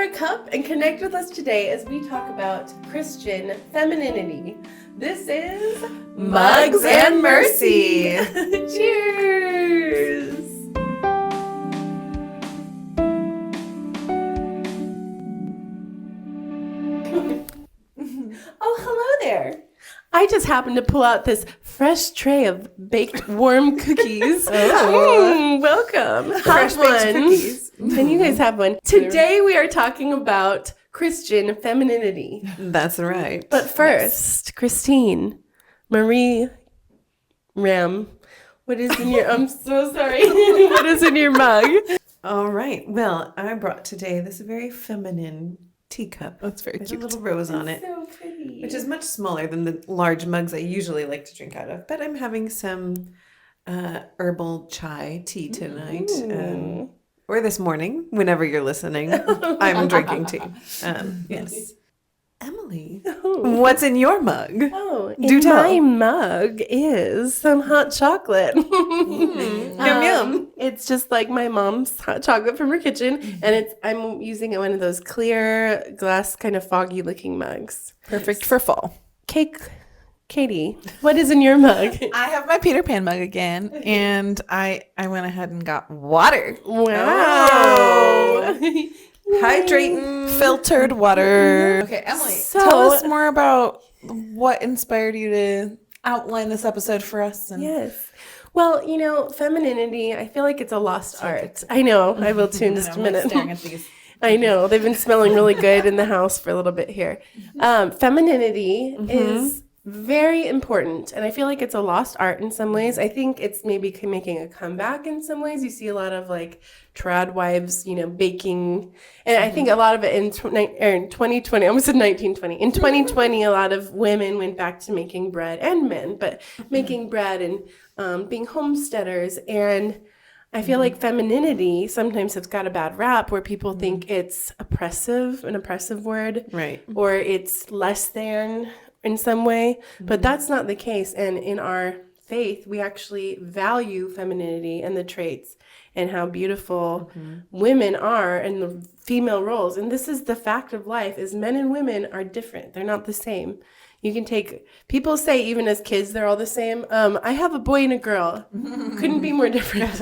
a cup and connect with us today as we talk about Christian femininity. This is Mugs and Mercy. Cheers! Oh, hello there. I just happened to pull out this fresh tray of baked warm cookies. Welcome. Have Fresh baked one. cookies. And you guys have one. Today we are talking about Christian femininity. That's right. But first, Christine, Marie, Ram, what is in your, I'm so sorry, what is in your mug? All right. Well, I brought today this very feminine teacup. That's very with cute. a little rose on it, So pretty. which is much smaller than the large mugs I usually like to drink out of. But I'm having some herbal chai tea tonight. Or this morning, whenever you're listening. I'm drinking tea. Yes. Emily, what's in your mug? Oh, Do in tell. my mug is some hot chocolate. Yum, yum. It's just like my mom's hot chocolate from her kitchen, and I'm using one of those clear glass, kind of foggy looking mugs. Perfect for fall. Katie, what is in your mug? I have my Peter Pan mug again, and I went ahead and got water. Wow. Hydrating. Filtered water. Okay, Emily, tell us more about what inspired you to outline this episode for us. And Yes. Well, femininity, I feel like it's a lost art. I know. I will too in just a minute. staring at these. I know. They've been smelling really good in the house for a little bit here. Femininity is very important, and I feel like it's a lost art in some ways. I think it's maybe making a comeback in some ways. You see a lot of like trad wives, baking, and I think a lot of it in 2020, I almost said 1920. In 2020, a lot of women went back to making bread, and men, but making bread and being homesteaders. And I feel like femininity sometimes has got a bad rap where people think it's oppressive, an oppressive word, Right. or it's less than in some way, but that's not the case. And in our faith, we actually value femininity and the traits and how beautiful women are and the female roles. And this is the fact of life, is men and women are different. They're not the same. You can take, people say even as kids, they're all the same. I have a boy and a girl. Couldn't be more different.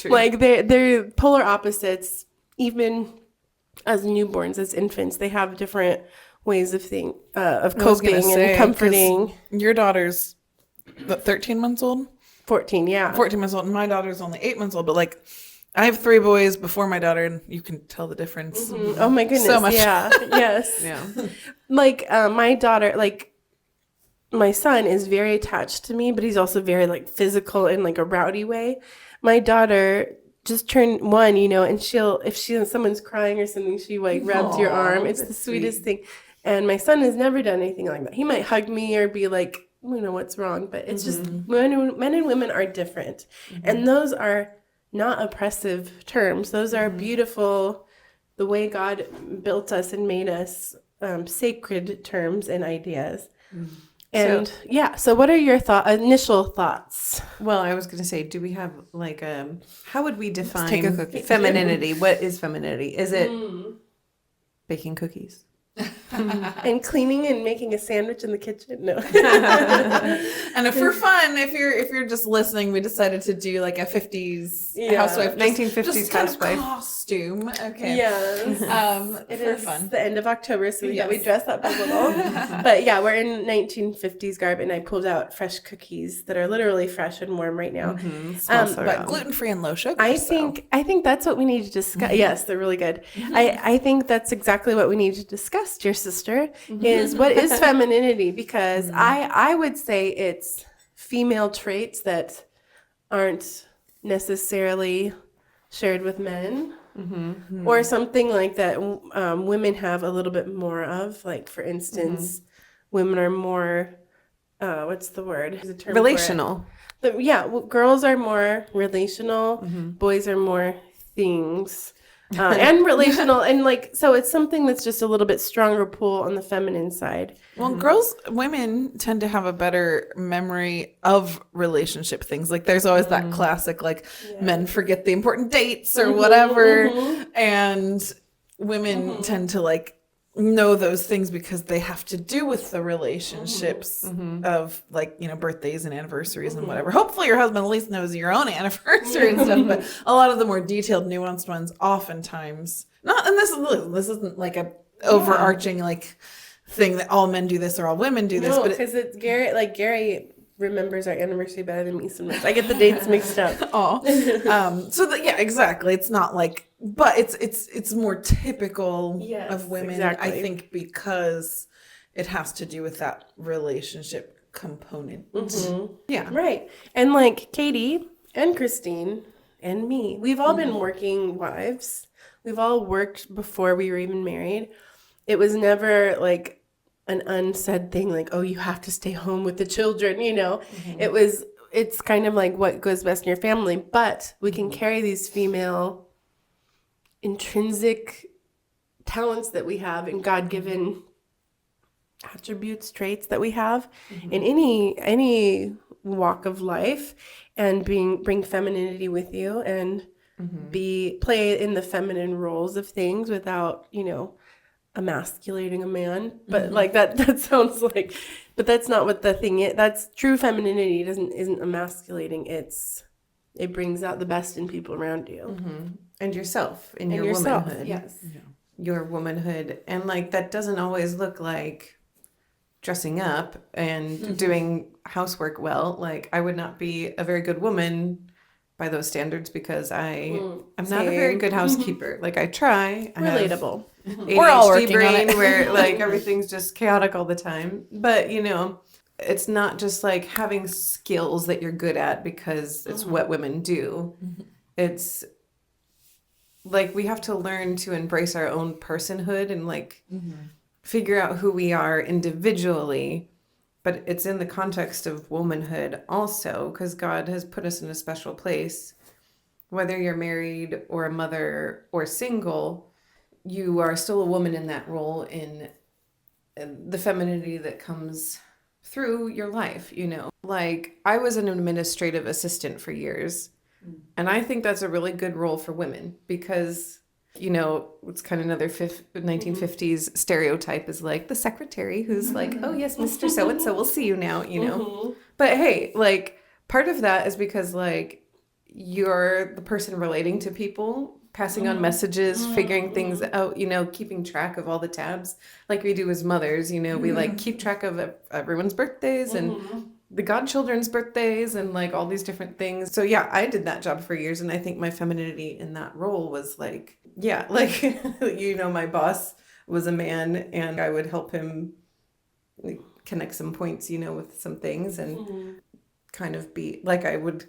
Like they're polar opposites. Even as newborns, as infants, they have different ways of coping and comforting. Your daughter's 13 months old? 14, yeah. 14 months old. And my daughter's only 8 months old. But like, I have 3 boys before my daughter, and you can tell the difference. Oh my goodness. So much. Yeah. Yes. Yeah. Like my daughter, like my son is very attached to me, but he's also very like physical in like a rowdy way. My daughter just turned 1, and if someone's crying or something, she like rubs your arm. It's the sweetest thing. And my son has never done anything like that. He might hug me or be like, what's wrong? But it's just men and women are different. And those are not oppressive terms. Those are beautiful, the way God built us and made us, sacred terms and ideas. And so what are your initial thoughts? Well, I was going to say, do we have like how would we take a define cookie. femininity? What is femininity? Is it baking cookies? And cleaning and making a sandwich in the kitchen? No. And if for fun, if you're just listening, we decided to do like a 50s housewife, 1950s housewife costume. Okay. Yes. It for is fun. the end of October, so we thought we'd Yes. dress up a little. But yeah, we're in 1950s garb, and I pulled out fresh cookies that are literally fresh and warm right now. But gluten-free and low sugar. I think that's what we need to discuss. Yes, they're really good. I think that's exactly what we need to discuss, dear sister, is what is femininity? Because I would say it's female traits that aren't necessarily shared with men. Or something like that women have a little bit more of. Like, for instance, women are more, what's the word? There's a term for it. relational. Girls are more relational. Boys are more things. And relational. And so it's something that's just a little bit stronger pull on the feminine side. Well, women tend to have a better memory of relationship things. Like there's always that classic, men forget the important dates or whatever. And women tend to like know those things because they have to do with the relationships of like, you know, birthdays and anniversaries and whatever. Hopefully your husband at least knows your own anniversary and stuff, but a lot of the more detailed, nuanced ones oftentimes not, and this isn't like a overarching like thing that all men do this or all women do this, No, but because it's Gary. Like Gary remembers our anniversary better than me sometimes. I get the dates mixed up. yeah, exactly. It's not like, but it's more typical Yes, of women, exactly. I think, because it has to do with that relationship component. Yeah. Right. And like Katie and Christine and me, we've all been working wives. We've all worked before we were even married. It was never like an unsaid thing like, oh, you have to stay home with the children, you know. It's kind of like what goes best in your family, but we can carry these female intrinsic talents that we have and God-given attributes, traits that we have in any walk of life, and bring femininity with you and play in the feminine roles of things without, you know, emasculating a man. But like that sounds like, but that's not what the thing is. That's true femininity isn't emasculating. It brings out the best in people around you. And yourself in your yourself, womanhood. yes. Your womanhood. And like that doesn't always look like dressing up and doing housework well. Like I would not be a very good woman by those standards because I'm not a very good housekeeper. Like I try. Relatable. We're all ADHD working on brain it. where like everything's just chaotic all the time. But you know, it's not just like having skills that you're good at because it's what women do. It's like we have to learn to embrace our own personhood and like figure out who we are individually, but it's in the context of womanhood also, because God has put us in a special place. Whether you're married or a mother or single, you are still a woman in that role, in the femininity that comes through your life, you know. Like I was an administrative assistant for years, and I think that's a really good role for women because, you know, it's kind of another 1950s stereotype is like the secretary who's like, oh yes, Mr. So-and-so, we'll see you now, you know. But hey, like part of that is because like you're the person relating to people, passing on messages, figuring things out, you know, keeping track of all the tabs like we do as mothers, you know, we like keep track of everyone's birthdays and the godchildren's birthdays and like all these different things. So yeah, I did that job for years, and I think my femininity in that role was like, yeah, like you know, my boss was a man and I would help him like, connect some points, you know, with some things and kind of be like I would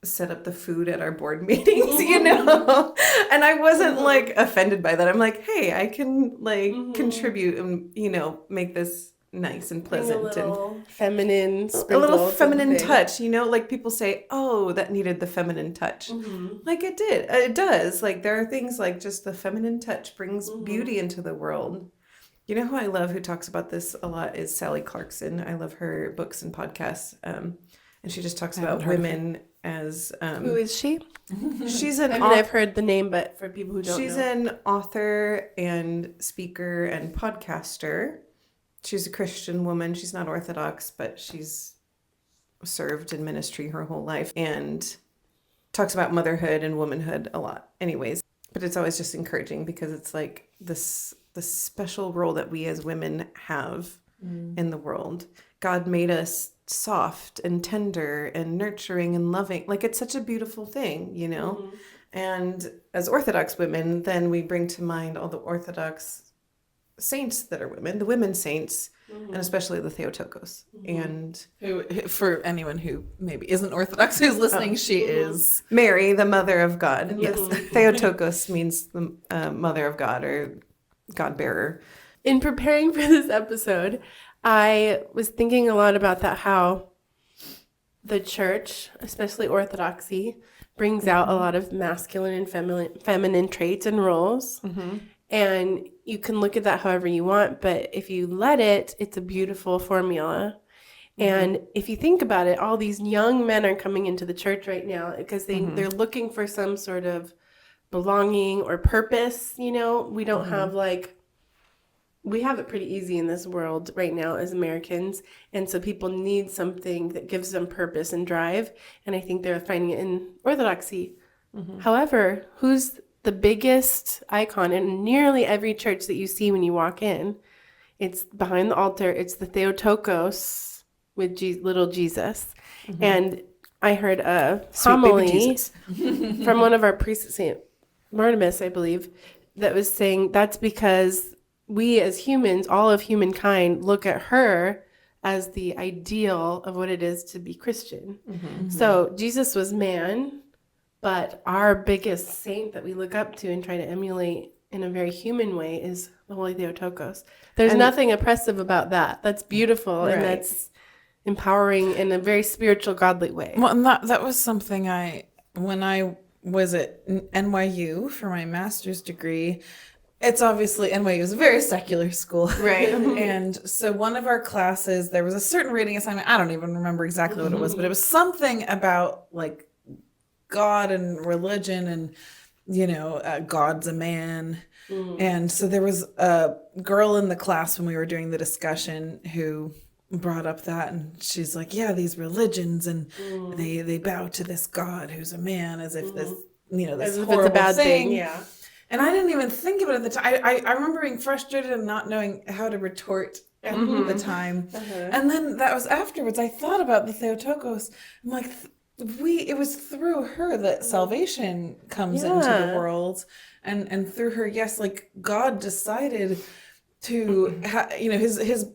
set up the food at our board meetings, you know. And I wasn't like offended by that. I'm like, hey, I can like contribute and, you know, make this nice and pleasant and feminine a little feminine touch, you know, like people say, oh, that needed the feminine touch. Like it does. Like there are things like just the feminine touch brings beauty into the world. You know who I love who talks about this a lot is Sally Clarkson. I love her books and podcasts, and she just talks about women as who is she? She's an I've heard the name, but for people who don't know, she's an author and speaker and podcaster. She's a Christian woman. She's not Orthodox, but she's served in ministry her whole life and talks about motherhood and womanhood a lot. Anyways, but it's always just encouraging because it's like the special role that we as women have in the world. God made us soft and tender and nurturing and loving. Like it's such a beautiful thing, you know? And as Orthodox women, then we bring to mind all the Orthodox saints that are women, the women saints, and especially the Theotokos. And Who, for anyone who maybe isn't Orthodox who's listening, she is Mary, the mother of God. Yes, Theotokos means the mother of God or God bearer. In preparing for this episode, I was thinking a lot about that, how the church, especially Orthodoxy, brings out a lot of masculine and feminine traits and roles. And you can look at that however you want, but if you let it, it's a beautiful formula. And if you think about it, all these young men are coming into the church right now because they're looking for some sort of belonging or purpose. You know, we don't have like, we have it pretty easy in this world right now as Americans. And so people need something that gives them purpose and drive. And I think they're finding it in Orthodoxy. However, who's the biggest icon in nearly every church that you see when you walk in? It's behind the altar. It's the Theotokos with little Jesus. And I heard a homily from one of our priests, St. Barnabas, I believe, that was saying that's because we as humans, all of humankind, look at her as the ideal of what it is to be Christian. So Jesus was man, but our biggest saint that we look up to and try to emulate in a very human way is the Holy Theotokos. There's nothing oppressive about that. That's beautiful and that's empowering in a very spiritual, godly way. Well, and that was something when I was at NYU for my master's degree, it's obviously, NYU is a very secular school. Right. And so one of our classes, there was a certain reading assignment. I don't even remember exactly what it was, but it was something about like God and religion and, you know, God's a man. And so there was a girl in the class when we were doing the discussion who brought up that, and she's like, yeah, these religions, and they bow to this God who's a man as if this, you know, this As if horrible it's a bad thing. thing. Yeah. And I didn't even think of it at the time. I remember being frustrated and not knowing how to retort at the time. And then that was afterwards. I thought about the Theotokos. I'm like, it was through her that salvation comes into the world. And through her, yes, like God decided to, you know, his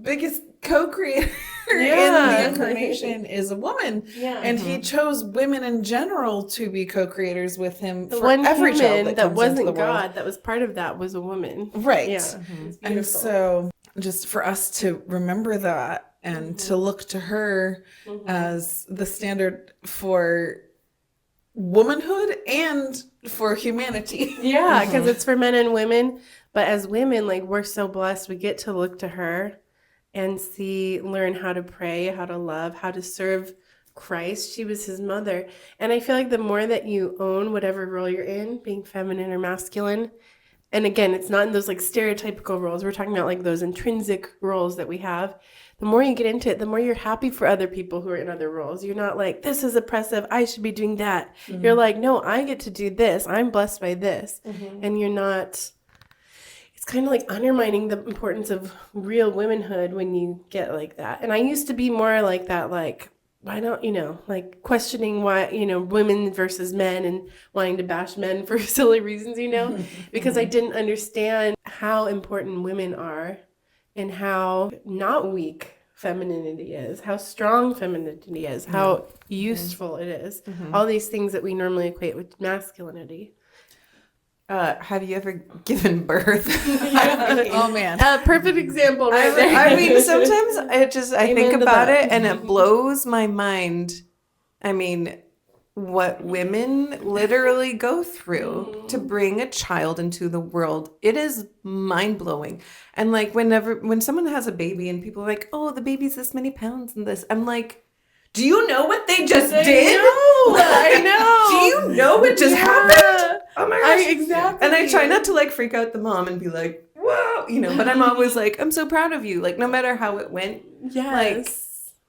biggest co-creator in the incarnation is a woman. And he chose women in general to be co-creators with him The for one every child human that comes wasn't into the world. God, that was part of that, was a woman. Right. Yeah. It's And beautiful. so just for us to remember that and to look to her as the standard for womanhood and for humanity. Yeah, because it's for men and women. But as women, like, we're so blessed. We get to look to her and learn how to pray, how to love, how to serve Christ. She was his mother. And I feel like the more that you own whatever role you're in, being feminine or masculine, and again, it's not in those like stereotypical roles. We're talking about like those intrinsic roles that we have. The more you get into it, the more you're happy for other people who are in other roles. You're not like, this is oppressive, I should be doing that. You're like, no, I get to do this. I'm blessed by this. And you're not, it's kind of like undermining the importance of real womanhood when you get like that. And I used to be more like that, like, why don't, you know, like questioning why, you know, women versus men and wanting to bash men for silly reasons, you know, because I didn't understand how important women are and how not weak femininity is, how strong femininity is, how useful it is. All these things that we normally equate with masculinity. Have you ever given birth? Oh man. Perfect example right there. I mean, sometimes I think Amen to about that. it and it blows my mind. I mean, what women literally go through to bring a child into the world. It is mind blowing. And like when someone has a baby and people are like, oh, the baby's this many pounds and this, I'm like, do you know what they just did? I know. Do you know what just happened? Oh my gosh. Exactly. And I try not to like freak out the mom and be like, whoa, you know, but I'm always like, I'm so proud of you. Like, no matter how it went, like,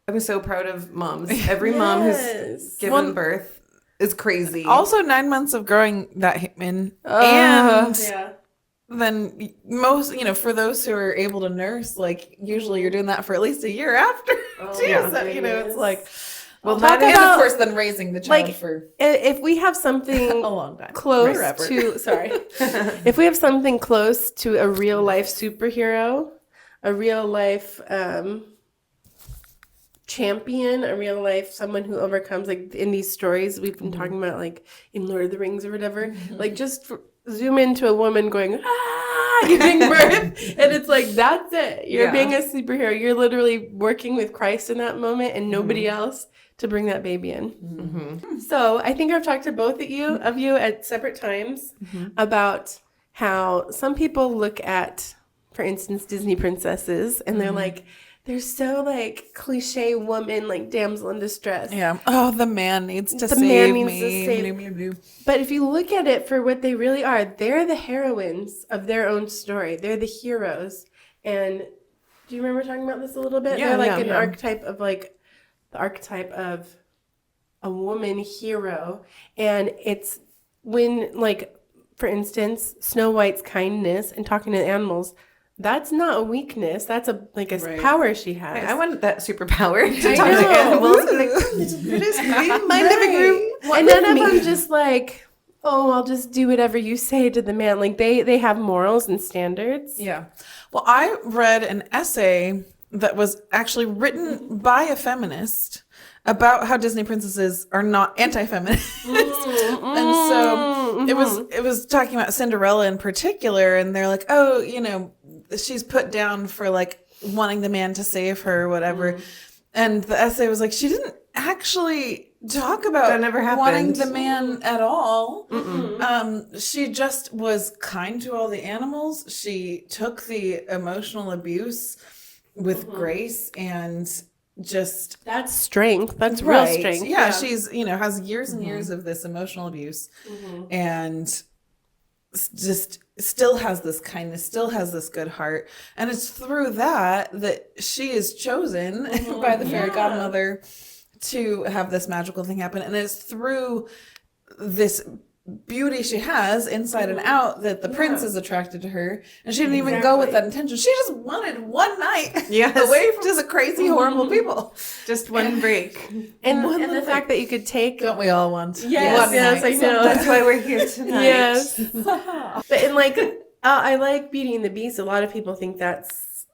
I'm so proud of moms. Every mom who's given birth is crazy. Also 9 months of growing that in. And then most, you know, for those who are able to nurse, like usually you're doing that for at least a year after too. So, you know, it's like, well, that and of course then raising the child like, for if we have something a long time, close to if we have something close to a real life superhero, a real life champion, a real life someone who overcomes, like in these stories we've been talking about, like in Lord of the Rings or whatever, like just zoom into a woman going giving birth, and it's like, that's it. You're being a superhero. You're literally working with Christ in that moment and nobody else to bring that baby in. So I think I've talked to both of you at separate times about how some people look at, for instance, Disney princesses, and they're like, they're so like cliche woman, like damsel in distress. Yeah. Oh, the man needs to The save man needs me. to save. But if you look at it for what they really are, they're the heroines of their own story. They're the heroes. And do you remember talking about this a little bit? Yeah, they're like yeah, an yeah. archetype of like the archetype of a woman hero. And it's when, like, for instance, Snow White's kindness and talking to the animals, that's not a weakness. That's a like a Right. power she has. I want that superpower to I talk to know. animals. I'm like, it is in my living room. And none of them just like, oh, I'll just do whatever you say to the man. Like they have morals and standards. Yeah. Well, I read an essay that was actually written by a feminist about how Disney princesses are not anti-feminist. And so it was talking about Cinderella in particular, and they're like, oh, you know, she's put down for like wanting the man to save her or whatever. And the essay was like, she didn't actually talk about That never wanting happened. the man at all. She just was kind to all the animals. She took the emotional abuse with grace and just That's strength. That's real right. strength. Yeah, she's, you know, has years and years of this emotional abuse and just still has this kindness, still has this good heart. And it's through that she is chosen by the fairy godmother to have this magical thing happen. And it's through this beauty she has inside and out that the prince is attracted to her. And she didn't even go with that intention. She just wanted one night away from just crazy, horrible people. Just one break. And the fact that you could take Don't we all want? Yes, one yes, night? I know. That's why we're here tonight. Yes. But in like, I like Beauty and the Beast. A lot of people think that's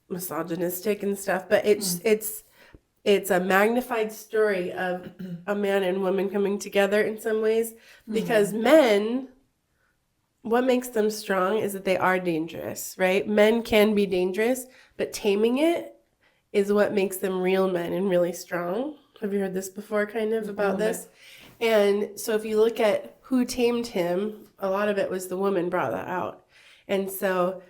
misogynistic and stuff, but it's a magnified story of a man and woman coming together in some ways, because men, what makes them strong is that they are dangerous, right? Men can be dangerous, but taming it is what makes them real men and really strong. Have you heard this before, kind of, about this? And so if you look at who tamed him, a lot of it was the woman brought that out. And so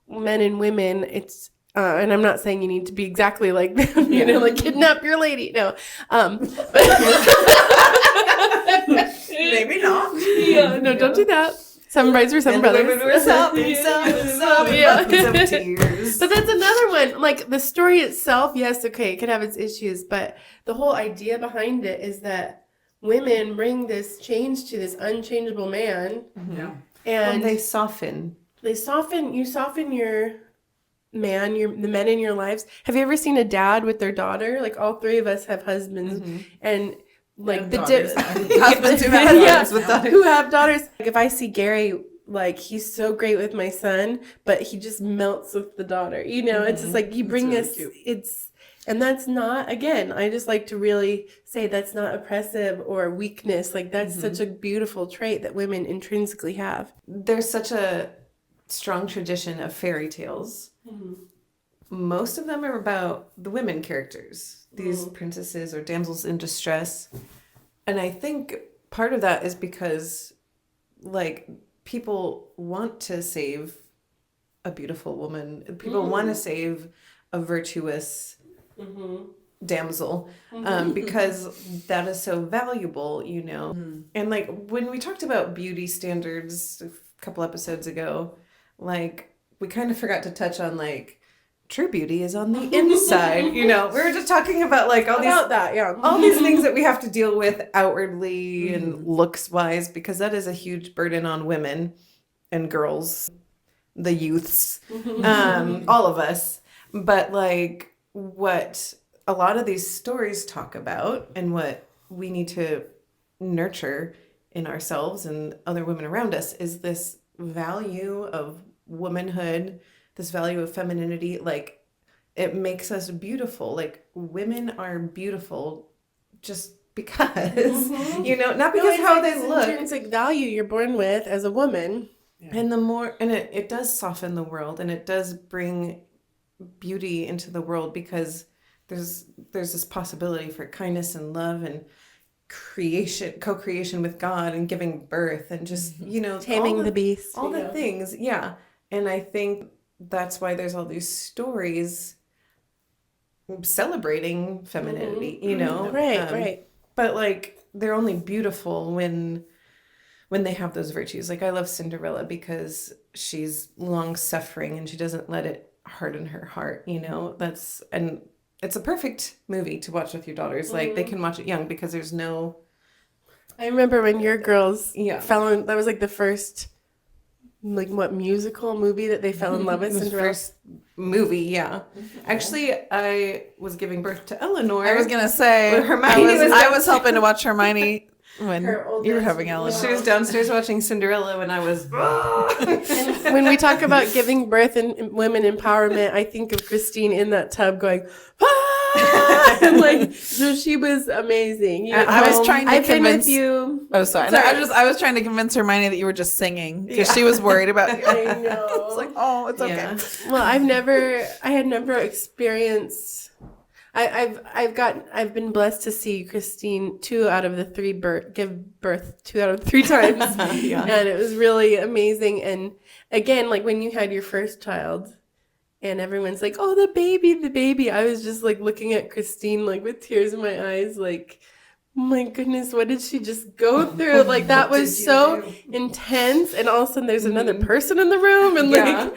men and women, it's, and I'm not saying you need to be exactly like them, you know, like kidnap your lady. No. Maybe not. Yeah, no, don't do that. Some brides were some brothers. Yeah. Tears. But that's another one. Like the story itself, yes, okay, it could have its issues, but the whole idea behind it is that women bring this change to this unchangeable man. Yeah. And they soften. you soften your man, the men in your lives. Have you ever seen a dad with their daughter? Like all three of us have husbands and like And the daughters. Husbands who have daughters with daughters. who have daughters. Like if I see Gary, like he's so great with my son, but he just melts with the daughter. You know, it's just like you bring really this. cute. And that's not, again, I just like to really say that's not oppressive or weakness. Like that's such a beautiful trait that women intrinsically have. There's such a strong tradition of fairy tales. Most of them are about the women characters, these princesses or damsels in distress. And I think part of that is because, like, people want to save a beautiful woman. People want to save a virtuous damsel because that is so valuable, you know. And, like, when we talked about beauty standards a couple episodes ago, like, we kind of forgot to touch on, like, true beauty is on the inside, you know. We were just talking about, like, all these things that we have to deal with outwardly and looks wise, because that is a huge burden on women and girls, the youths, all of us. But like what a lot of these stories talk about and what we need to nurture in ourselves and other women around us is this value of womanhood, this value of femininity. Like, it makes us beautiful. Like, women are beautiful just because, you know, not because how they look. Intrinsic value you're born with as a woman. And the more, and it does soften the world, and it does bring beauty into the world, because there's this possibility for kindness and love and co-creation with God and giving birth and just, you know, Taming the beast. all the things. Yeah. And I think that's why there's all these stories celebrating femininity, you know? Right. But like they're only beautiful when they have those virtues. Like I love Cinderella because she's long suffering and she doesn't let it harden her heart, you know? And it's a perfect movie to watch with your daughters. Like they can watch it young because there's no I remember when your girls Yeah. fell in, that was like the first, like what musical movie that they fell in love with, this Cinderella? first movie, yeah. Actually, I was giving birth to Eleanor. I was gonna say When Hermione was I was helping to watch Hermione when Her you were oldest. having Ellen. She was downstairs watching Cinderella when I was. When we talk about giving birth and women empowerment, I think of Christine in that tub going, ah! And like, so she was amazing. I was trying to I've been with convince you. Oh, sorry. No, I was trying to convince Hermione that you were just singing because she was worried about you. I know. It's like, oh, it's okay. Yeah. Well, I had never experienced. I've been blessed to see Christine 2 out of the 3 give birth 2 out of 3 times, Yeah. and it was really amazing. And again, like when you had your first child, and everyone's like, "Oh, the baby," I was just like looking at Christine like with tears in my eyes, like, my goodness, what did she just go through? Like that was so intense, and all of a sudden there's another person in the room, and Yeah.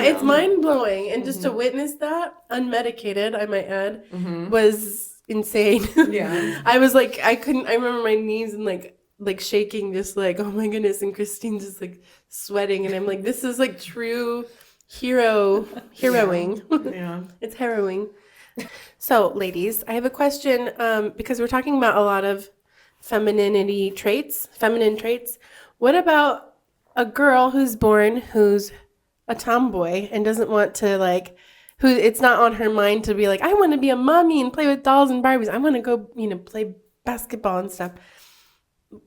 it's mind blowing, and just to witness that unmedicated, I might add, was insane. Yeah. I was like, I remember my knees and like shaking, just like, oh my goodness, and Christine just like sweating, and I'm like, this is like true heroing. Yeah. It's harrowing. So, ladies, I have a question because we're talking about a lot of feminine traits. What about a girl who's born who's a tomboy and doesn't want to who it's not on her mind to be like, I want to be a mommy and play with dolls and Barbies. I want to go, play basketball and stuff.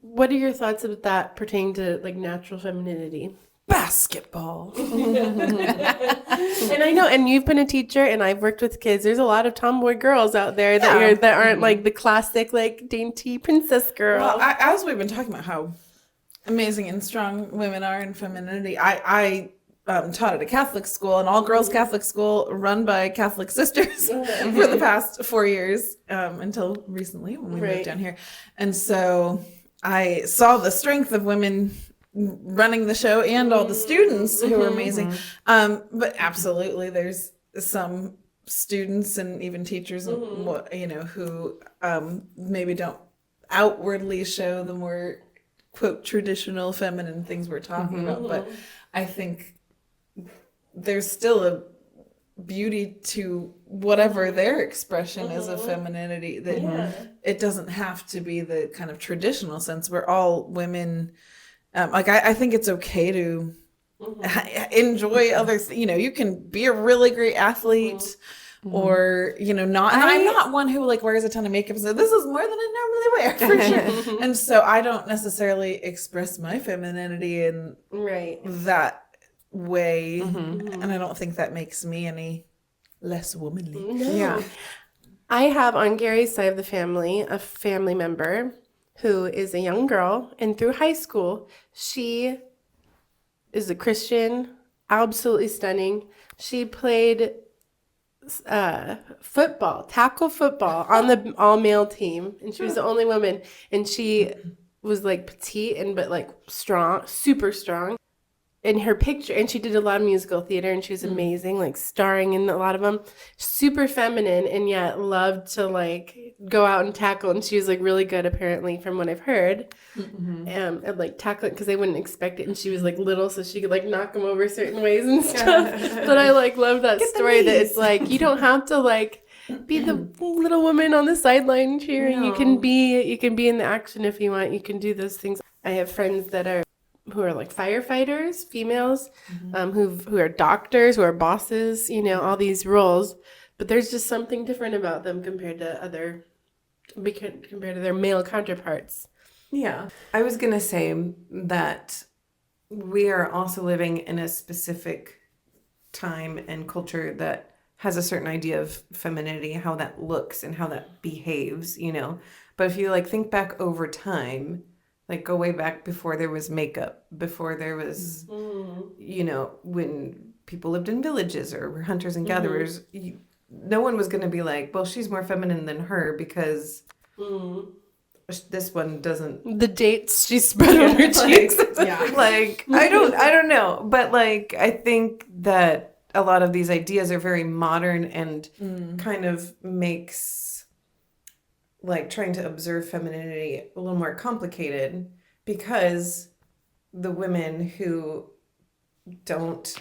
What are your thoughts of that pertaining to like natural femininity? Basketball. And I know, and you've been a teacher, and I've worked with kids. There's a lot of tomboy girls out there that aren't like the classic like dainty princess girl. Well, as we've been talking about how amazing and strong women are in femininity, I taught at a Catholic school, an all-girls Catholic school run by Catholic sisters for the past 4 years until recently when we moved down here. And so I saw the strength of women running the show and all the students who are amazing. But absolutely, there's some students and even teachers, who maybe don't outwardly show the more, quote, traditional feminine things we're talking about. But I think there's still a beauty to whatever their expression is of femininity, that it doesn't have to be the kind of traditional sense. We're all women. I think it's okay to enjoy other you can be a really great athlete or not, and I'm not one who like wears a ton of makeup and says this is more than I normally wear for sure. And so I don't necessarily express my femininity in that way, and I don't think that makes me any less womanly. No. I have on Gary's side of the family a family member who is a young girl, and through high school, she is a Christian, absolutely stunning. She played tackle football on the all-male team, and she was the only woman, and she was like petite but like strong, super strong. In her picture, and she did a lot of musical theater, and she was amazing, like starring in a lot of them. Super feminine, and yet loved to like go out and tackle. And she was like really good, apparently, from what I've heard, at like tackling because they wouldn't expect it. And she was like little, so she could like knock them over certain ways and stuff. But I like love that story that it's like you don't have to like be the little woman on the sideline cheering. No. You can be in the action if you want. You can do those things. I have friends who are like firefighters, females, who are doctors, who are bosses, all these roles, but there's just something different about them compared to their male counterparts. Yeah. I was going to say that we are also living in a specific time and culture that has a certain idea of femininity, how that looks and how that behaves, But if you like think back over time, like go way back before there was makeup, before there was, when people lived in villages or were hunters and gatherers, no one was going to be like, well, she's more feminine than her because this one doesn't. The dates she spread on her cheeks. Like, I don't know. But like, I think that a lot of these ideas are very modern and kind of makes like trying to observe femininity a little more complicated, because the women who don't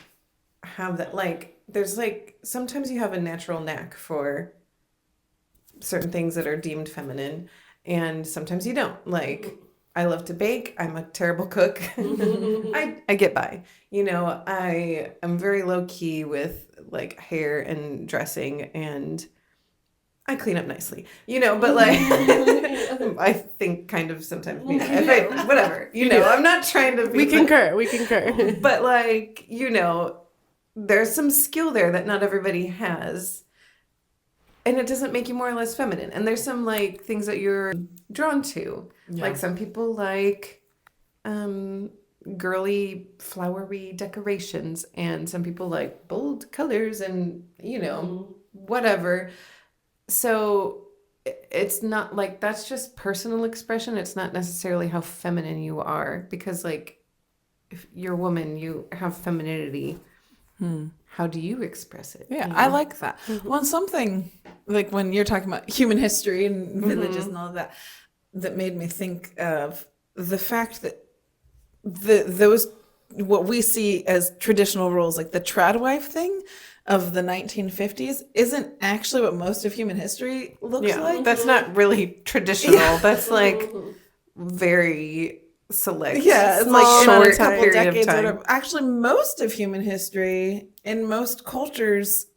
have that, like, there's like, sometimes you have a natural knack for certain things that are deemed feminine, and sometimes you don't. Like, I love to bake. I'm a terrible cook. I get by. You know, I am very low key with like hair and dressing, and I clean up nicely, you know, but like, I think kind of sometimes, whatever, you know, I'm not trying to be. We concur. But like, you know, there's some skill there that not everybody has. And it doesn't make you more or less feminine. And there's some like things that you're drawn to. Yeah. Like some people like girly, flowery decorations. And some people like bold colors and, you know, whatever. So it's not like, that's just personal expression. It's not necessarily how feminine you are. Because like, if you're a woman, you have femininity. How do you express it? Yeah, you know? I like that. Well, something like when you're talking about human history and villages and all of that, that made me think of the fact that those what we see as traditional roles, like the tradwife thing of the 1950s, isn't actually what most of human history looks like. That's not really traditional. That's like very select. Yeah, it's like short a couple period decades of or time. whatever. Actually, most of human history in most cultures,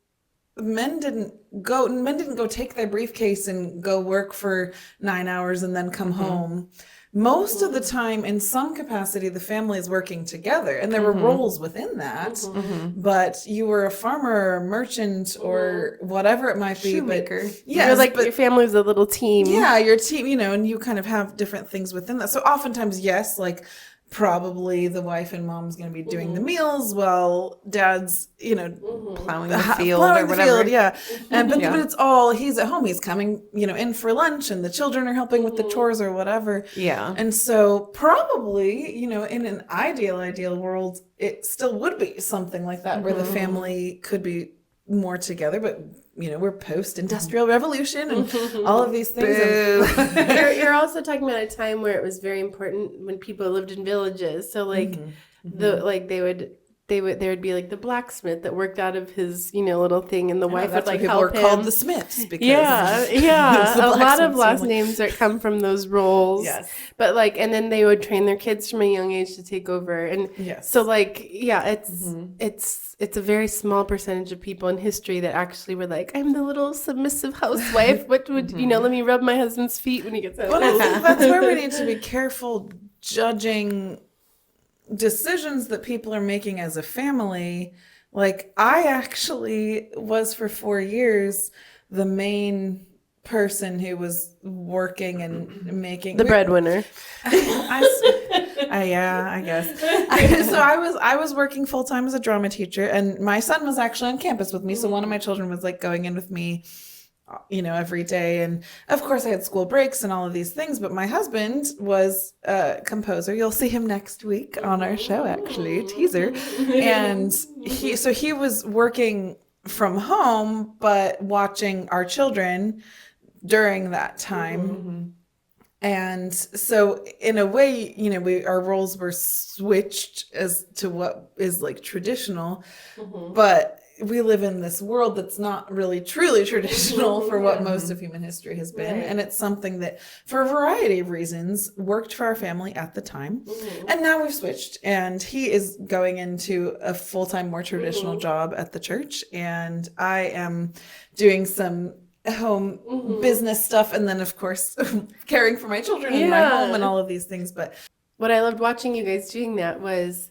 men didn't go take their briefcase and go work for 9 hours and then come home. Most of the time, in some capacity, the family is working together, and there were roles within that. But you were a farmer or a merchant or whatever it might be. Shoemaker. But yes, You're like, your family was a little team. yeah, your team, you know, and you kind of have different things within that. So oftentimes, yes, like probably the wife and mom's going to be doing the meals while dad's, you know, plowing the field or whatever. Yeah. And but it's all, he's at home, he's coming, you know, in for lunch, and the children are helping with the chores or whatever. Yeah. And so probably, you know, in an ideal world, it still would be something like that where the family could be more together, but you know, we're post-industrial revolution and all of these things. You're also talking about a time where it was very important when people lived in villages. So like there would be like the blacksmith that worked out of his, you know, little thing, and the wife would like help him. Called the Smiths because a lot of last names that come from those roles. Yes. But like, and then they would train their kids from a young age to take over, and so like, it's a very small percentage of people in history that actually were like, I'm the little submissive housewife. What would you know? Let me rub my husband's feet when he gets home. Well, I think that's where we need to be careful judging decisions that people are making as a family. Like, I actually was for 4 years the main person who was working and making the breadwinner. I guess. So I was working full time as a drama teacher, and my son was actually on campus with me. So one of my children was like going in with me, you know, every day. And of course I had school breaks and all of these things, but my husband was a composer. You'll see him next week on our show, actually, teaser. And he was working from home, but watching our children during that time. And so in a way, you know, our roles were switched as to what is like traditional, but we live in this world that's not really truly traditional for what most of human history has been. Right. And it's something that, for a variety of reasons, worked for our family at the time. And now we've switched. And he is going into a full-time, more traditional job at the church. And I am doing some home business stuff. And then, of course, caring for my children in my home and all of these things. But what I loved watching you guys doing that was,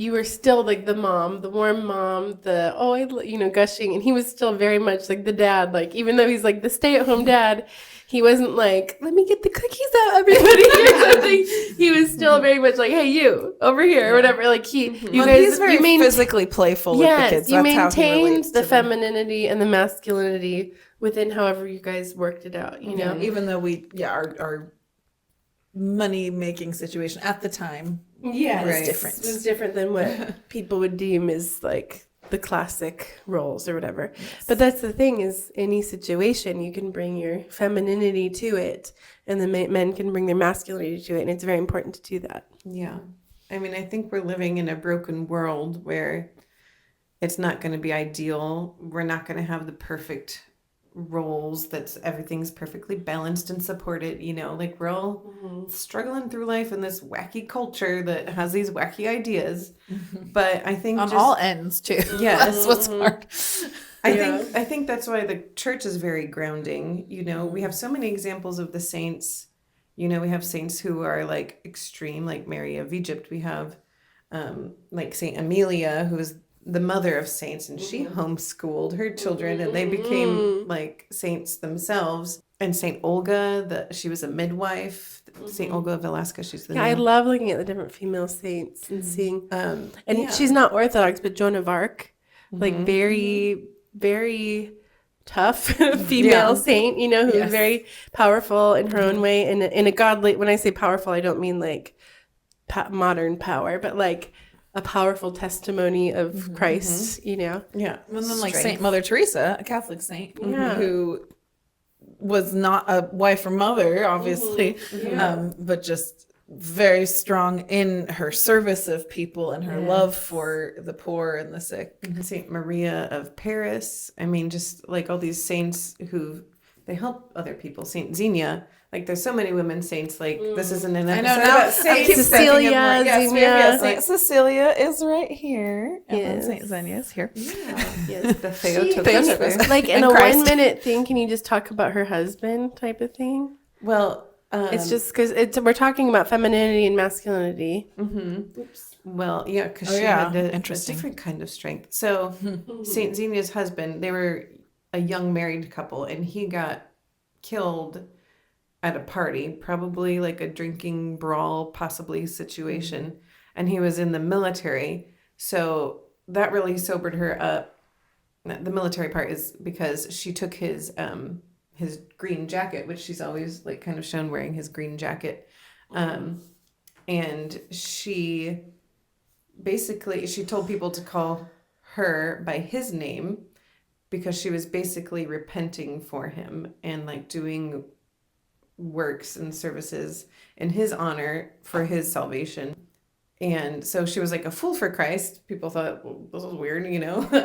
you were still like the mom, the warm mom, gushing, and he was still very much like the dad. Like, even though he's like the stay-at-home dad, He wasn't like, let me get the cookies out, everybody, or something. He was still very much like, hey, you over here, or whatever. Like you guys, he's very physically playful with the kids. you That's how he maintained relates the to them. femininity and the masculinity within however you guys worked it out. You know, Even though our money making situation at the time was different. It was different than what people would deem as like the classic roles or whatever. But that's the thing, is any situation you can bring your femininity to it, and the men can bring their masculinity to it, and it's very important to do that. Yeah. I mean, I think we're living in a broken world where it's not going to be ideal. We're not going to have the perfect roles that's everything's perfectly balanced and supported, you know, like we're all struggling through life in this wacky culture that has these wacky ideas. But I think On all ends too. Yeah, That's what's hard. I think that's why the church is very grounding. You know, we have so many examples of the saints. You know, we have saints who are like extreme, like Mary of Egypt. We have like Saint Amelia, who is the mother of saints, and she homeschooled her children, and they became like saints themselves. And Saint Olga, she was a midwife. Saint Olga of Alaska, she's the I love looking at the different female saints and seeing. And yeah. she's not Orthodox, but Joan of Arc, like very, very tough female saint, you know, who's very powerful in her own way, and in a godly. When I say powerful, I don't mean like modern power, but like a powerful testimony of Christ, you know. Yeah. And then like Saint Mother Teresa, a Catholic saint, Yeah. who was not a wife or mother, obviously, but just very strong in her service of people and her love for the poor and the sick. Saint Maria of Paris. I mean, just like all these saints who they help other people. Saint Xenia. Like, there's so many women saints. Like, this isn't an episode about saints. Cecilia, Xenia. Saint Cecilia is right here. And then Yes. Saint Xenia is here. Yes, the Theotokos. Like in And a Christ. 1 minute thing, can you just talk about her husband type of thing? Well, It's just because we're talking about femininity and masculinity. well, yeah, because she yeah. had a Interesting. different kind of strength. So, Saint Xenia's husband, they were a young married couple, and he got killed at a party, probably like a drinking brawl, possibly situation. And he was in the military. So that really sobered her up. The military part is because she took his green jacket, which she's always like kind of shown wearing his green jacket. And she told people to call her by his name, because she was basically repenting for him and like doing works and services in his honor for his salvation. And so she was like a fool for Christ. People thought, well, this is weird, you know. But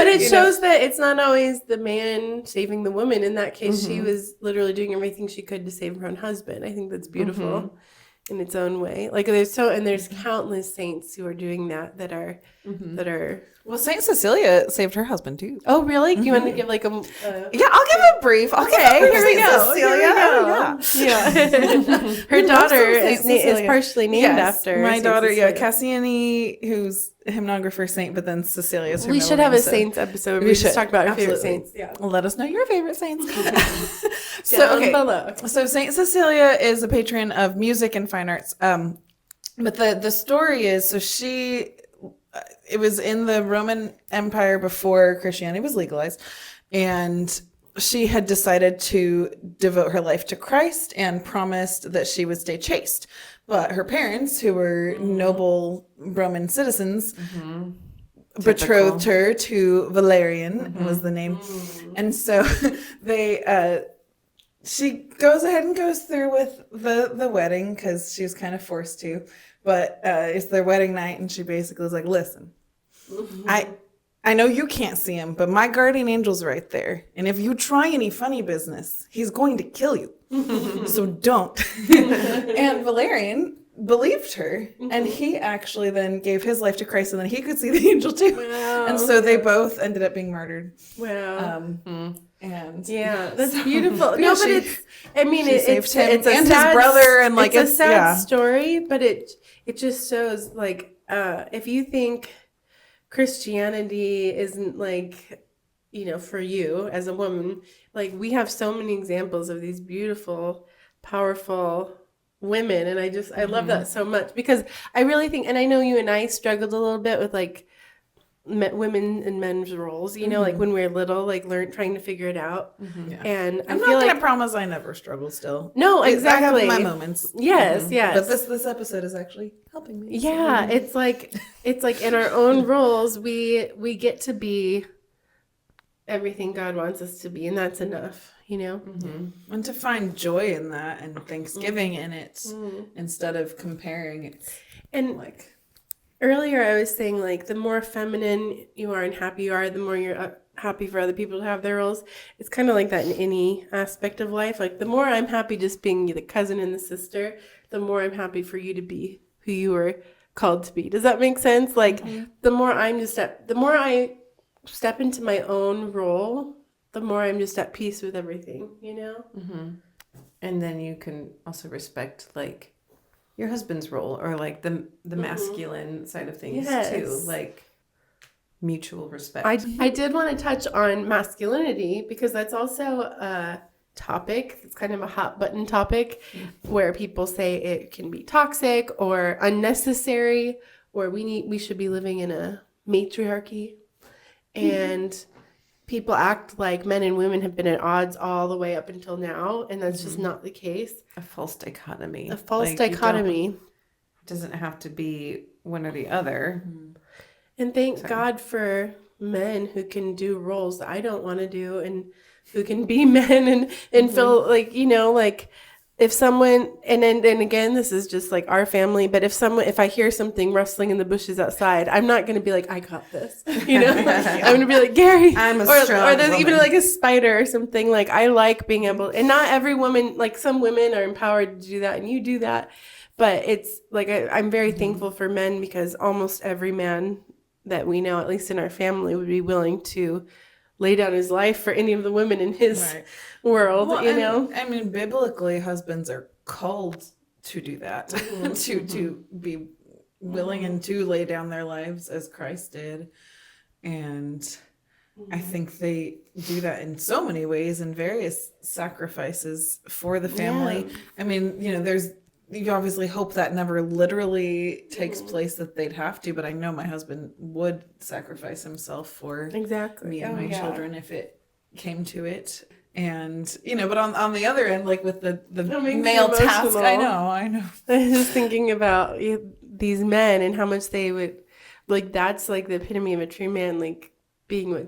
it shows that it's not always the man saving the woman. In that case, she was literally doing everything she could to save her own husband. I think that's beautiful in its own way. Like there's countless saints who are doing that are. Well, Saint Cecilia saved her husband too. Oh, really? Do you want to give like a? Yeah, I'll give a brief. Okay, Here we go. Cecilia. Yeah. Her daughter is Cecilia. partially named after my Saint daughter. Cecilia. Yeah, Cassiani, who's a hymnographer saint, but then Cecilia is her We middle should have name, a so saints episode. we We just should. talk about our favorite Absolutely. saints. Yeah. Let us know your favorite saints. Down below. So Saint Cecilia is a patron of music and fine arts. But the story is, so it was in the Roman Empire before Christianity was legalized, and she had decided to devote her life to Christ and promised that she would stay chaste. But her parents, who were noble Roman citizens, betrothed her to Valerian, was the name. And so she goes ahead and goes through with the wedding because she was kind of forced to. But it's their wedding night, and she basically was like, listen, I know you can't see him, but my guardian angel's right there. And if you try any funny business, he's going to kill you. So don't. And Valerian believed her, and he actually then gave his life to Christ, and then he could see the angel too. Wow. And so they both ended up being martyred. Wow. And Yeah, that's beautiful. No, but it's saved him it's a and sad, his brother, and like it's a sad yeah. story, but it just shows like if you think Christianity isn't like for you as a woman, like we have so many examples of these beautiful, powerful women. And I love that so much because I really think, and I know you and I struggled a little bit with like women and men's roles, like when we were little, like trying to figure it out. Yeah. And I'm I not feel gonna like, promise I never struggle still. no, exactly. I have my moments. Yes, yes. But this episode is actually helping me. Yeah, it's like in our own roles, we get to be everything God wants us to be, and that's enough, And to find joy in that and thanksgiving in it instead of comparing it. And Like earlier I was saying like the more feminine you are and happy you are, the more you're happy for other people to have their roles. It's kind of like that in any aspect of life. Like the more I'm happy just being the cousin and the sister, the more I'm happy for you to be who you were called to be. Does that make sense? Like the more I step into my own role, the more I'm just at peace with everything, And then you can also respect like your husband's role or like the masculine side of things too, like mutual respect. I did want to touch on masculinity because that's also a topic. It's kind of a hot button topic where people say it can be toxic or unnecessary, or we should be living in a matriarchy. And people act like men and women have been at odds all the way up until now, and that's just not the case. A false dichotomy. It doesn't have to be one or the other. And thank God for men who can do roles that I don't want to do and who can be men and feel like, like if someone, and then again, this is just like our family, but if I hear something rustling in the bushes outside, I'm not going to be like, I got this, I'm going to be like, Gary, I'm a or strong there's woman. even like a spider or something. Like I like being able, and not every woman, like some women are empowered to do that and you do that. But it's like, I'm very thankful for men because almost every man that we know, at least in our family, would be willing to lay down his life for any of the women in his world, Well, I mean, biblically, husbands are called to do that, to be willing and to lay down their lives as Christ did. And I think they do that in so many ways and various sacrifices for the family. Yeah. I mean, you obviously hope that never literally takes place that they'd have to, but I know my husband would sacrifice himself for me and my children if it came to it. And, but on the other end, like with the male task, I know. I was just thinking about these men and how much they would, like, that's like the epitome of a true man, like being what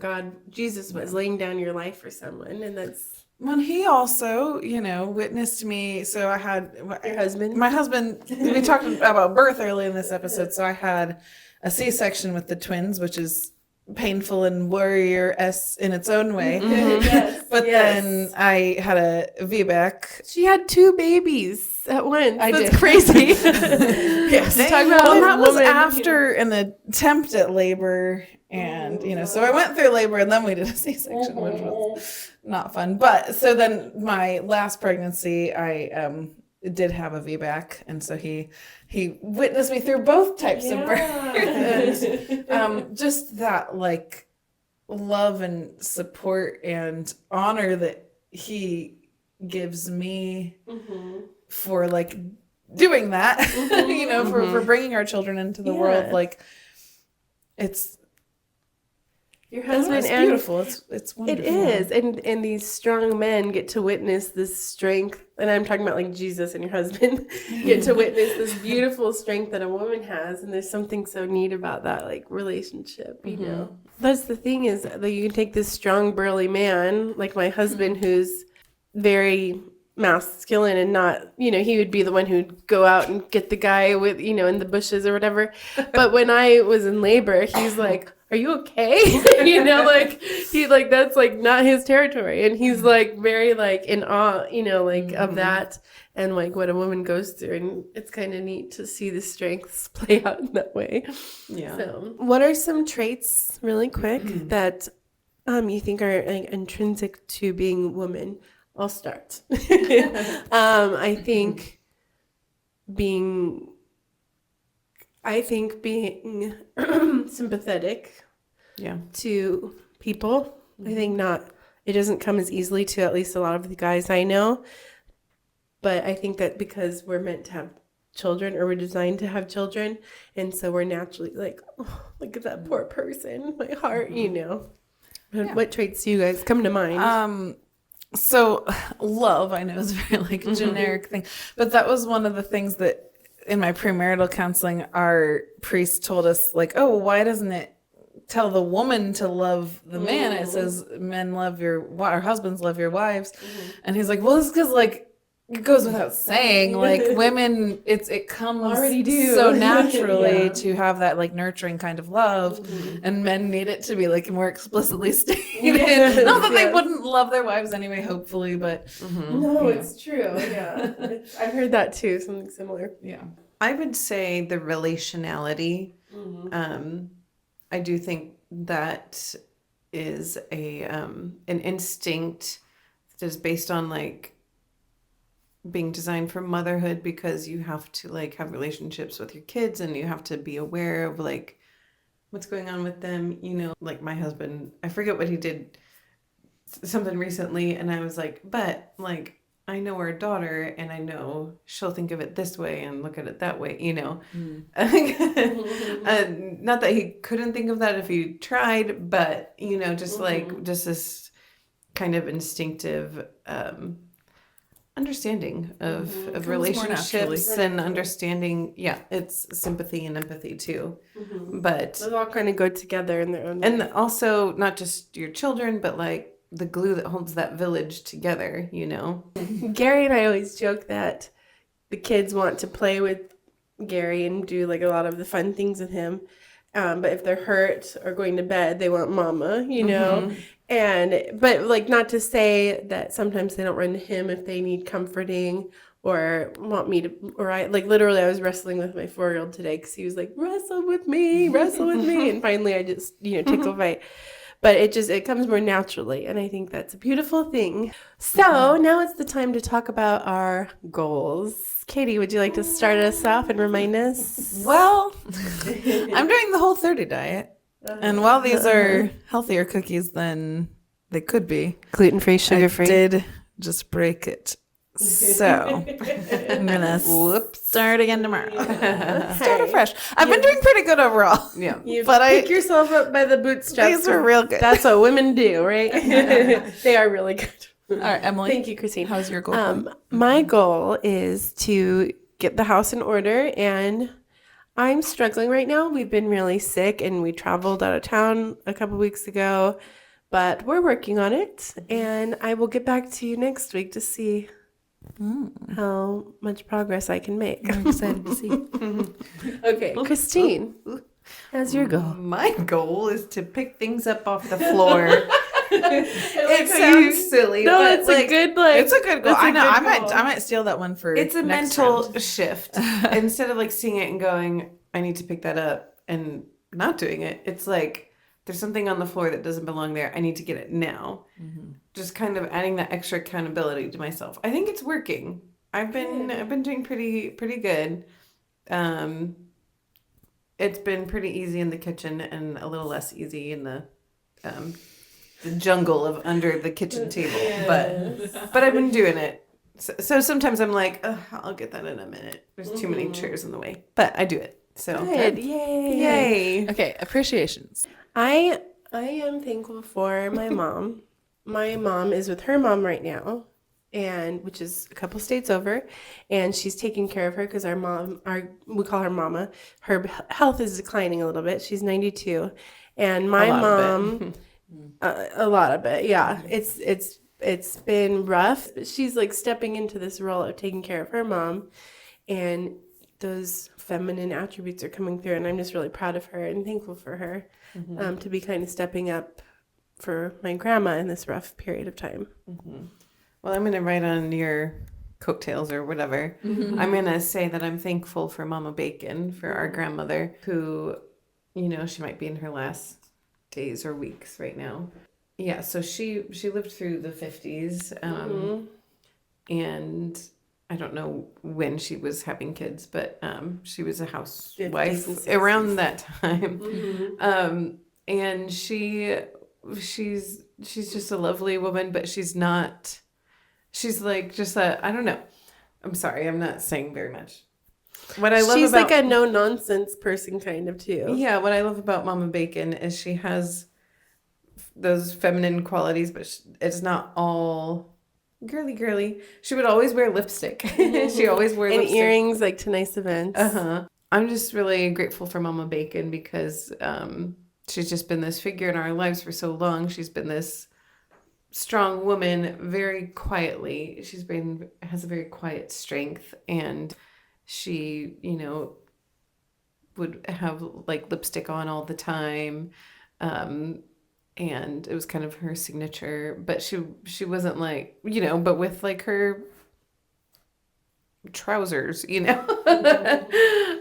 Jesus was, laying down your life for someone. And that's, when he also, witnessed me. So I had your husband. My husband. We talked about birth early in this episode. So I had a C-section with the twins, which is painful and warrior-esque in its own way. Then I had a VBAC. She had 2 babies at once. I That's did. crazy. Yes. Talk about And that was woman, after an attempt at labor. And, so I went through labor and then we did a C-section, which was not fun. But so then my last pregnancy, I did have a VBAC. And so he witnessed me through both types of birth. And just that like love and support and honor that he gives me for like doing that, for bringing our children into the world. Like it's, your husband, it's beautiful. It's wonderful. It is, and these strong men get to witness this strength, and I'm talking about like Jesus and your husband get to witness this beautiful strength that a woman has, and there's something so neat about that like relationship, That's the thing is that you can take this strong burly man like my husband who's very masculine and not, he would be the one who'd go out and get the guy with, in the bushes or whatever. But when I was in labor, he's like, are you okay? Like he like, that's like not his territory. And he's like very like in awe, like of that and like what a woman goes through. And it's kind of neat to see the strengths play out in that way. Yeah. So what are some traits really quick that you think are like intrinsic to being woman? I'll start. I think being sympathetic Yeah. to people, I think it doesn't come as easily to at least a lot of the guys I know. But I think that because we're meant to have children, or we're designed to have children, and so we're naturally like, oh, look at that poor person, my heart, What traits do you guys come to mind? So love, I know, is very like a generic thing, but that was one of the things that in my premarital counseling, our priest told us, like, oh, why doesn't it tell the woman to love the man? It says men love or husbands love your wives. And he's like, well, it's because like it goes without saying, like women, it comes Already do. so naturally to have that like nurturing kind of love, and men need it to be like more explicitly stated. Not that they wouldn't love their wives anyway, hopefully, but No, it's true. Yeah, I've heard that too. Something similar. yeah. I would say the relationality. I do think that is an instinct that is based on like being designed for motherhood, because you have to like have relationships with your kids, and you have to be aware of like what's going on with them. Like my husband, I forget what he did, something recently, and I was like, but like I know our daughter, and I know she'll think of it this way and look at it that way, Not that he couldn't think of that if he tried, but just like just this kind of instinctive understanding of relationships and understanding. Yeah, it's sympathy and empathy too. But Those all kind of go together in their own way. and also not just your children, but like the glue that holds that village together, Gary and I always joke that the kids want to play with Gary and do like a lot of the fun things with him. But if they're hurt or going to bed, they want mama, but like, not to say that sometimes they don't run to him if they need comforting or want me to, or I like literally I was wrestling with my 4-year-old today because he was like, wrestle with me. And finally I just, tickle fight. But it comes more naturally, and I think that's a beautiful thing. So now it's the time to talk about our goals. Katie, would you like to start us off and remind us? Well, I'm doing the Whole30 diet. And while these are healthier cookies than they could be, Gluten-free, sugar-free. I did just break it. So I'm gonna start again tomorrow. Start afresh. I've been doing pretty good overall. Yeah. You But pick yourself up by the bootstraps. These are real good. That's what women do, right? They are really good. All right, Emily. Thank you, Christine. How's your goal? My goal is to get the house in order, and I'm struggling right now. We've been really sick, and we traveled out of town a couple weeks ago, but we're working on it, and I will get back to you next week to see how much progress I can make. I'm excited to see. Okay, Christine, how's your goal? My goal is to pick things up off the floor. It sounds silly, No, but it's like, a good like. It's a good goal. That's a I know. good goal. I might steal that one for. it's a next mental round. shift. Instead of like seeing it and going, I need to pick that up, and not doing it, it's like there's something on the floor that doesn't belong there. I need to get it now. Just kind of adding that extra accountability to myself. I think it's working. I've been doing pretty good. It's been pretty easy in the kitchen and a little less easy in the jungle of under the kitchen table. But I've been doing it. So sometimes I'm like, I'll get that in a minute. There's too many chairs in the way. But I do it. So Good. Yay. Yay. Okay, appreciations. I am thankful for my mom. My mom is with her mom right now, and which is a couple states over, and she's taking care of her because we call her mama. Her health is declining a little bit. She's 92, and my mom, a lot of it. Yeah, it's been rough, but she's like stepping into this role of taking care of her mom, and those feminine attributes are coming through, and I'm just really proud of her and thankful for her to be kind of stepping up for my grandma in this rough period of time. Well, I'm going to write on your coattails or whatever. I'm going to say that I'm thankful for Mama Bacon, for our grandmother, who, she might be in her last days or weeks right now. Yeah, so she lived through the 50s, and I don't know when she was having kids, but she was a housewife 50s and 60s. around that time. And she she's just a lovely woman, but she's like just I don't know. I'm sorry, I'm not saying very much. What I love She's about like a no nonsense person kind of too. yeah, what I love about Mama Bacon is she has those feminine qualities, but it's not all girly. She would always wear lipstick. She always wore And lipstick. earrings like to nice events. I'm just really grateful for Mama Bacon because she's just been this figure in our lives for so long. She's been this strong woman very quietly. Has a very quiet strength, and she, would have like lipstick on all the time. And it was kind of her signature, but she wasn't like, but with like her trousers,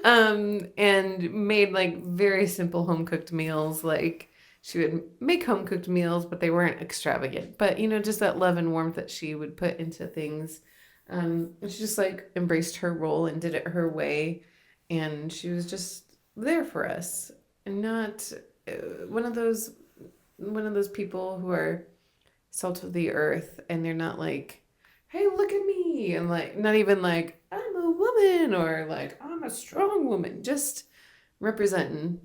and made like very simple home cooked meals. Like she would make home cooked meals, but they weren't extravagant, but just that love and warmth that she would put into things. She just like embraced her role and did it her way. And she was just there for us, and not one of those people who are salt of the earth, and they're not like, hey, look at me, and like not even like I'm a woman or like I'm a strong woman, just representing,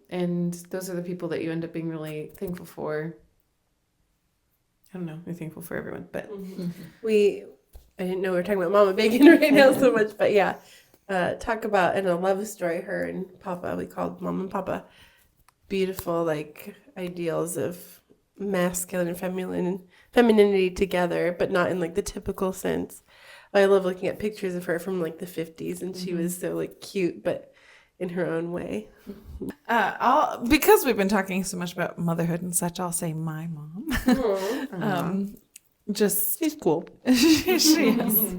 and those are the people that you end up being really thankful for. I don't know, you're thankful for everyone, but I didn't know we were talking about Mama Bacon right now so much, but yeah, talk about in a love story, her and Papa, we called Mom and Papa, beautiful like ideals of masculine and femininity together, but not in like the typical sense. I love looking at pictures of her from like the 50s, and she was so like cute, but in her own way. Because we've been talking so much about motherhood and such, I'll say my mom. She's cool. She is.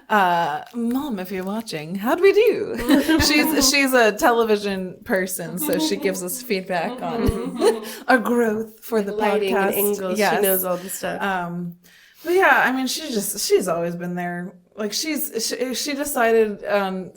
Mom, if you're watching, how'd we do? She's a television person, so she gives us feedback on our growth for the Lighting podcast. and angles. Yes. She knows all the stuff. But yeah, I mean, she's always been there. Like she decided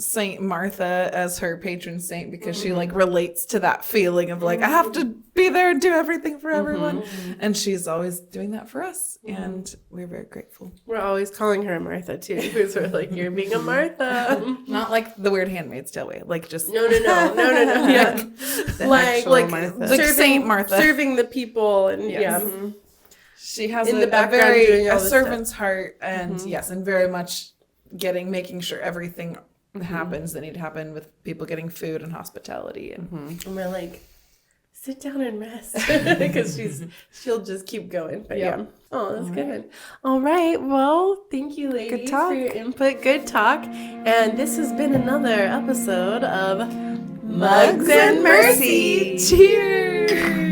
Saint Martha as her patron saint because she like relates to that feeling of like I have to be there and do everything for everyone, and she's always doing that for us, and we're very grateful. We're always calling her a Martha too, because we're like, you're being a Martha. Not like the weird Handmaid's Tale way, like just No. Yeah. Like like Saint Martha serving the people, and Yes. yeah. She has In a the background doing all a this servant's heart, and yes, and very much making sure everything happens that need to happen with people getting food and hospitality, and And we're like, sit down and rest, because she'll just keep going. But yeah. Oh, that's good. All right. Well, thank you, ladies, for your input. Good talk. And this has been another episode of Mugs and Mercy. Cheers.